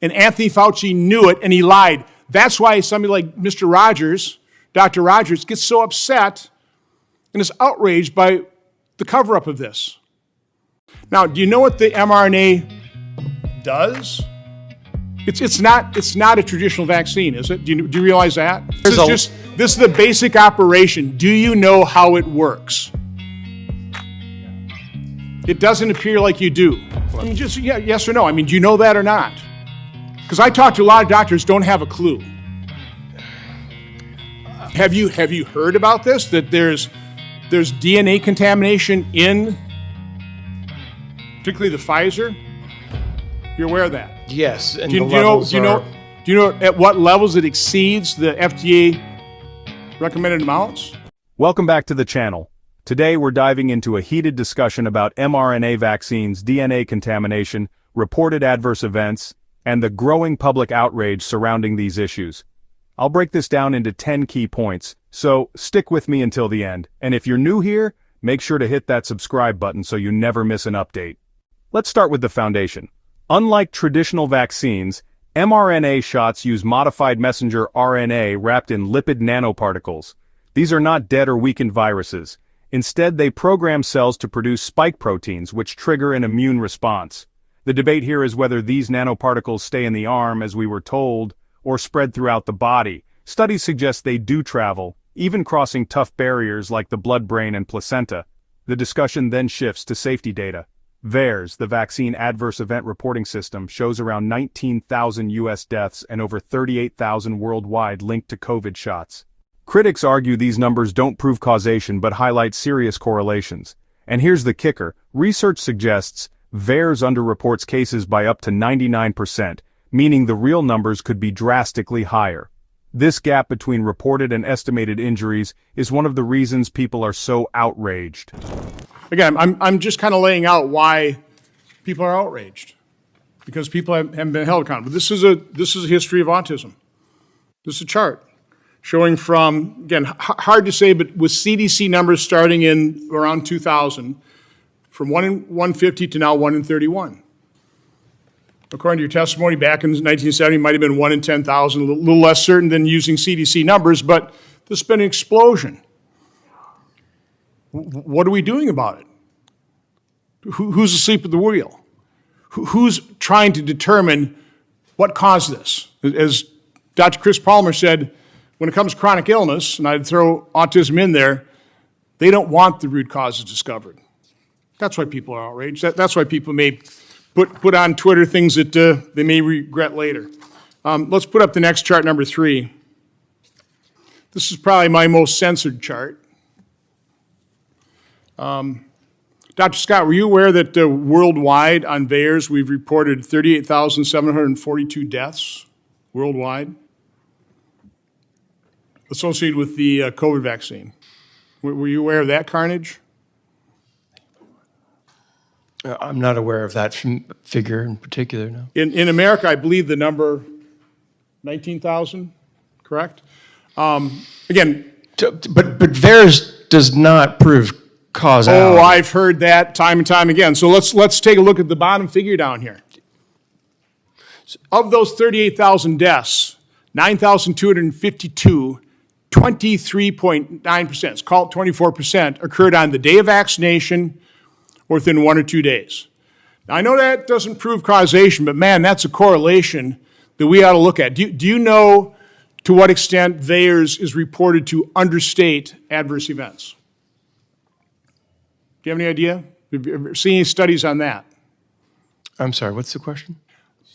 And Anthony Fauci knew it, and he lied. That's why somebody like Mr. Rogers, Dr. Rogers, gets so upset and is outraged by the cover-up of this. Now, do you know what the mRNA does? It's not a traditional vaccine, is it? Do you realize that? This is the basic operation. Do you know how it works? It doesn't appear like you do. I mean, just yes or no. I mean, do you know that or not? Because I talk to a lot of doctors who don't have a clue. Have you heard about this? That there's DNA contamination in, particularly the Pfizer? You're aware of that? Yes. And do you know at what levels it exceeds the FDA recommended amounts? Welcome back to the channel. Today we're diving into a heated discussion about mRNA vaccines, DNA contamination, reported adverse events, and the growing public outrage surrounding these issues. I'll break this down into 10 key points, so stick with me until the end. And if you're new here, make sure to hit that subscribe button so you never miss an update. Let's start with the foundation. Unlike traditional vaccines, mRNA shots use modified messenger RNA wrapped in lipid nanoparticles. These are not dead or weakened viruses. Instead, they program cells to produce spike proteins, which trigger an immune response. The debate here is whether these nanoparticles stay in the arm, as we were told, or spread throughout the body. Studies suggest they do travel, even crossing tough barriers like the blood-brain and placenta. The discussion then shifts to safety data. VAERS, the Vaccine Adverse Event Reporting System, shows around 19,000 U.S. deaths and over 38,000 worldwide linked to COVID shots. Critics argue these numbers don't prove causation but highlight serious correlations. And here's the kicker: research suggests VAERS underreports cases by up to 99%, meaning the real numbers could be drastically higher. This gap between reported and estimated injuries is one of the reasons people are so outraged. Again, I'm just kind of laying out why people are outraged, because people haven't been held accountable. This is a history of autism. This is a chart showing from, again, hard to say, but with CDC numbers starting in around 2000, from 1 in 150 to now 1 in 31. According to your testimony back in 1970, it might have been 1 in 10,000, a little less certain than using CDC numbers, but there's been an explosion. What are we doing about it? Who's asleep at the wheel? Who's trying to determine what caused this? As Dr. Chris Palmer said, when it comes to chronic illness, and I'd throw autism in there, they don't want the root causes discovered. That's why people are outraged. That's why people may put on Twitter things that they may regret later. Let's put up the next chart, number 3. This is probably my most censored chart. Dr. Scott, were you aware that worldwide on VAERS we've reported 38,742 deaths worldwide associated with the COVID vaccine? Were you aware of that carnage? I'm not aware of that figure in particular, no. In America, I believe the number 19,000, correct? Again, but VAERS does not prove causality. Oh, I've heard that time and time again. So let's take a look at the bottom figure down here. Of those 38,000 deaths, 9,252, 23.9%, it's called 24%, occurred on the day of vaccination or within 1 or 2 days. Now, I know that doesn't prove causation, but man, that's a correlation that we ought to look at. Do you know to what extent VAERS is reported to understate adverse events? Do you have any idea? Have you ever seen any studies on that? I'm sorry, what's the question?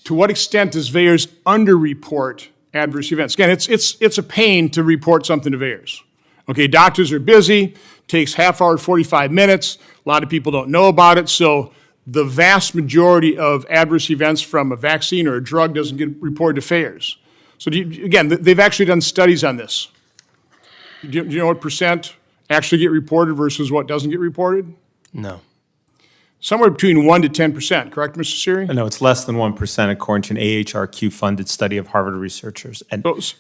To what extent does VAERS underreport adverse events? Again, it's a pain to report something to VAERS. Okay, doctors are busy, takes half hour, 45 minutes. A lot of people don't know about it, so the vast majority of adverse events from a vaccine or a drug doesn't get reported to VAERS. So again, they've actually done studies on this. Do you know what percent actually get reported versus what doesn't get reported? No. Somewhere between 1 to 10%, correct, Mr. Siri? No, it's less than 1% according to an AHRQ-funded study of Harvard researchers.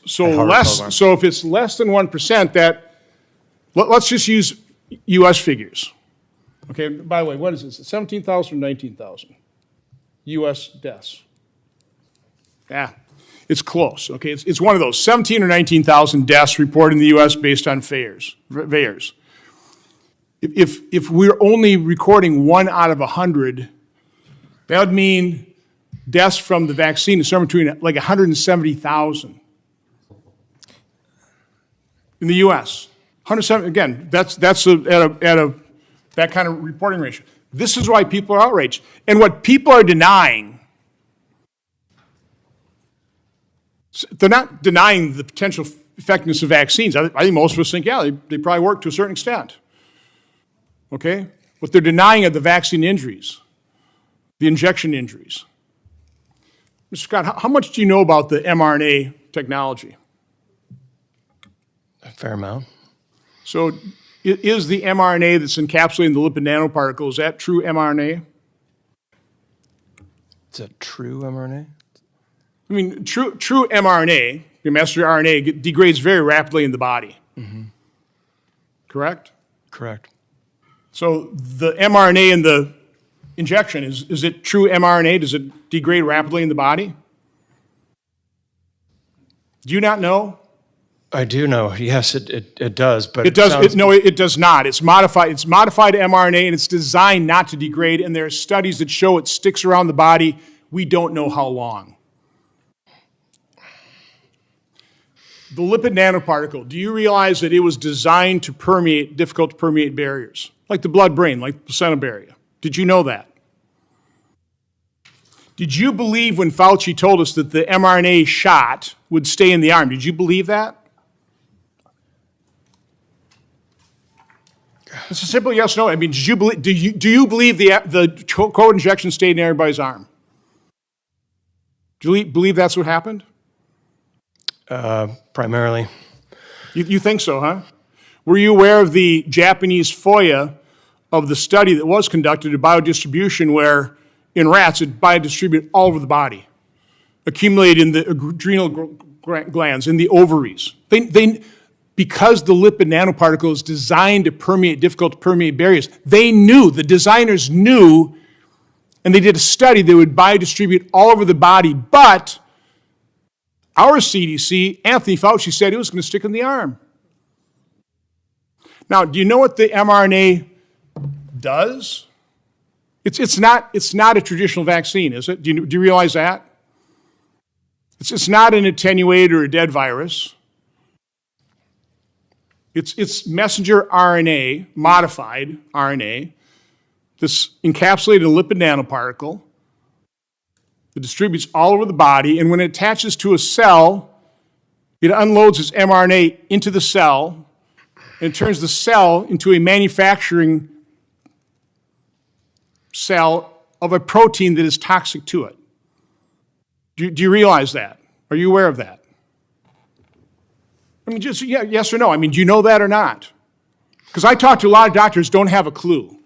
So if it's less than 1%, let's just use U.S. figures. Okay, by the way, what is this, 17,000 or 19,000 U.S. deaths? Yeah, it's close, okay? It's one of those 17 or 19,000 deaths reported in the U.S. based on VAERS. If we're only recording 1 out of 100, that would mean deaths from the vaccine is somewhere between like 170,000 in the U.S. 170, again, that's at that kind of reporting ratio. This is why people are outraged. And what people are denying, they're not denying the potential effectiveness of vaccines. I think most of us think, yeah, they probably work to a certain extent. Okay? What they're denying are the vaccine injuries, the injection injuries. Mr. Scott, how much do you know about the mRNA technology? A fair amount. So is the mRNA that's encapsulating the lipid nanoparticle, is that true mRNA? Is that true mRNA? I mean, true mRNA, your messenger RNA, degrades very rapidly in the body. Mm-hmm. Correct? Correct. So the mRNA in the injection, is it true mRNA? Does it degrade rapidly in the body? Do you not know? I do know. Yes, it does. But it does. It does not. It's modified. It's modified mRNA, and it's designed not to degrade. And there are studies that show it sticks around the body. We don't know how long. The lipid nanoparticle. Do you realize that it was designed to permeate difficult to permeate barriers, like the blood-brain, like the placenta barrier? Did you know that? Did you believe when Fauci told us that the mRNA shot would stay in the arm? Did you believe that? It's a simple yes, no. I mean, do you believe the COVID injection stayed in everybody's arm? Do you believe that's what happened? Primarily. You think so, huh? Were you aware of the Japanese FOIA of the study that was conducted of biodistribution where in rats it biodistributed all over the body, accumulated in the adrenal glands, in the ovaries? Because the lipid nanoparticle is designed to permeate difficult to permeate barriers, the designers knew, and they did a study that would biodistribute all over the body, but our CDC, Anthony Fauci, said it was going to stick in the arm. Now, do you know what the mRNA does? It's not a traditional vaccine, is it? Do you realize that? It's not an attenuated or a dead virus. It's messenger RNA, modified RNA, this encapsulated lipid nanoparticle that distributes all over the body, and when it attaches to a cell, it unloads its mRNA into the cell, and it turns the cell into a manufacturing cell of a protein that is toxic to it. Do you realize that? Are you aware of that? I mean, just yes or no. I mean, do you know that or not? Because I talk to a lot of doctors who don't have a clue.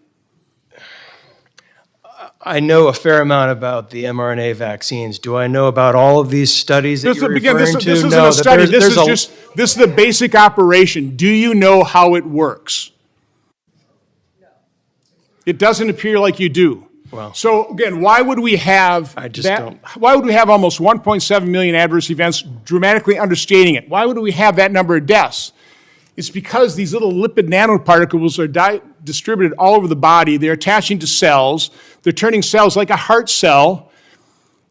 I know a fair amount about the mRNA vaccines. Do I know about all of these studies that you're referring to? This isn't a study. This is the basic operation. Do you know how it works? No. It doesn't appear like you do. Well, so again, why would we have why would we have almost 1.7 million adverse events, dramatically understating it? Why would we have that number of deaths? It's because these little lipid nanoparticles are distributed all over the body. They're attaching to cells. They're turning cells like a heart cell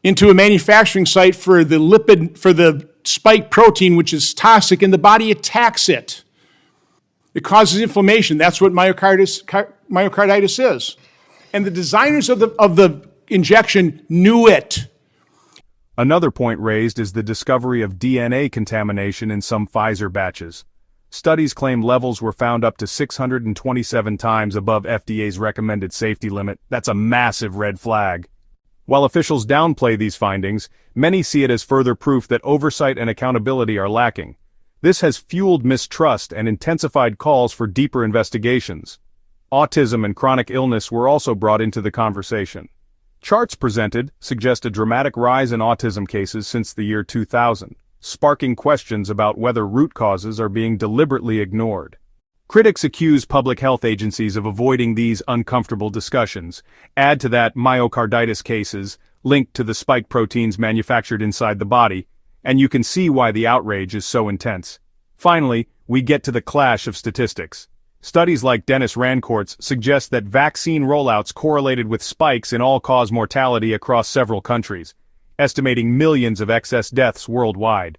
into a manufacturing site for the spike protein, which is toxic, and the body attacks it. It causes inflammation. That's what myocarditis is. And the designers of the injection knew it. Another point raised is the discovery of DNA contamination in some Pfizer batches. Studies claim levels were found up to 627 times above FDA's recommended safety limit. That's a massive red flag. While officials downplay these findings, many see it as further proof that oversight and accountability are lacking. This has fueled mistrust and intensified calls for deeper investigations. Autism and chronic illness were also brought into the conversation. Charts presented suggest a dramatic rise in autism cases since the year 2000, sparking questions about whether root causes are being deliberately ignored. Critics accuse public health agencies of avoiding these uncomfortable discussions. Add to that myocarditis cases, linked to the spike proteins manufactured inside the body, and you can see why the outrage is so intense. Finally, we get to the clash of statistics. Studies like Dennis Rancourt's suggest that vaccine rollouts correlated with spikes in all-cause mortality across several countries, estimating millions of excess deaths worldwide.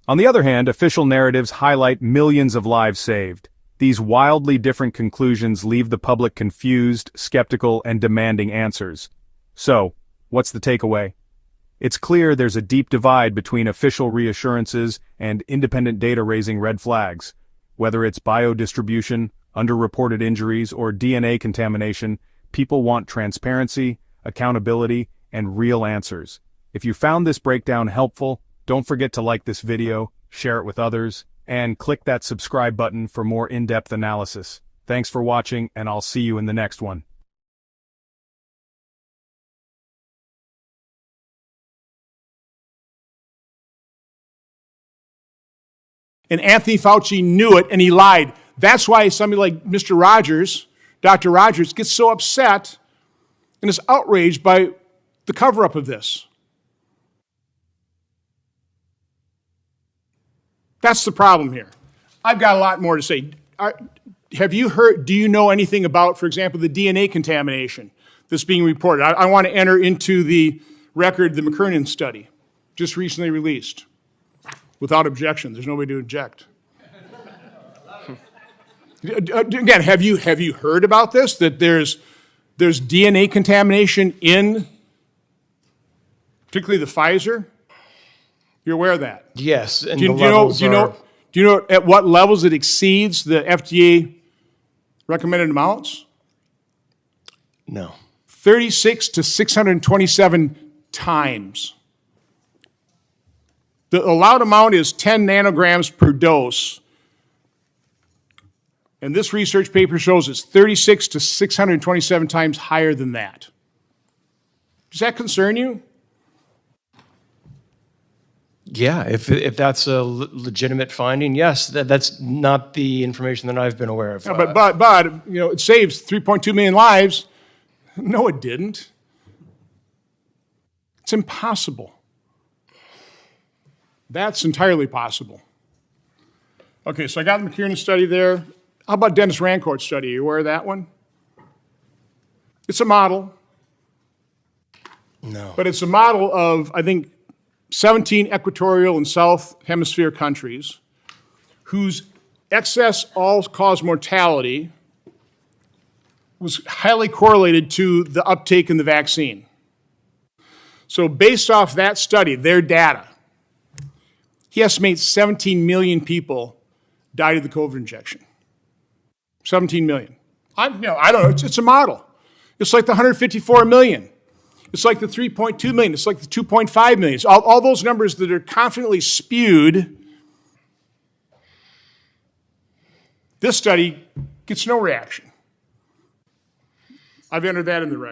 On the other hand, official narratives highlight millions of lives saved. These wildly different conclusions leave the public confused, skeptical, and demanding answers. So, what's the takeaway? It's clear there's a deep divide between official reassurances and independent data raising red flags. Whether it's biodistribution, underreported injuries, or DNA contamination, people want transparency, accountability, and real answers. If you found this breakdown helpful, don't forget to like this video, share it with others, and click that subscribe button for more in-depth analysis. Thanks for watching, and I'll see you in the next one. And Anthony Fauci knew it, and he lied. That's why somebody like Mr. Rogers, Dr. Rogers, gets so upset and is outraged by the cover-up of this. That's the problem here. I've got a lot more to say. Have you heard, do you know anything about, for example, the DNA contamination that's being reported? I want to enter into the record the McKernan study, just recently released, without objection. There's nobody to object. Again, have you heard about this, that there's DNA contamination in, particularly the Pfizer? You're aware of that? Yes, and Do the levels you know at what levels it exceeds the FDA recommended amounts? No. 36 to 627 times. The allowed amount is 10 nanograms per dose. And this research paper shows it's 36 to 627 times higher than that. Does that concern you? Yeah, if that's a legitimate finding, yes, that's not the information that I've been aware of. Yeah, but you know, it saves 3.2 million lives. No, it didn't. It's impossible. That's entirely possible. Okay, so I got the McKernan study there. How about Dennis Rancourt's study? Are you aware of that one? It's a model. No. But it's a model of, I think, 17 equatorial and south hemisphere countries whose excess all-cause mortality was highly correlated to the uptake in the vaccine. So based off that study, their data, he estimates 17 million people died of the COVID injection. 17 million. I don't know, it's a model. It's like the 154 million. It's like the 3.2 million. It's like the 2.5 million. It's all those numbers that are confidently spewed. This study gets no reaction. I've entered that in the record.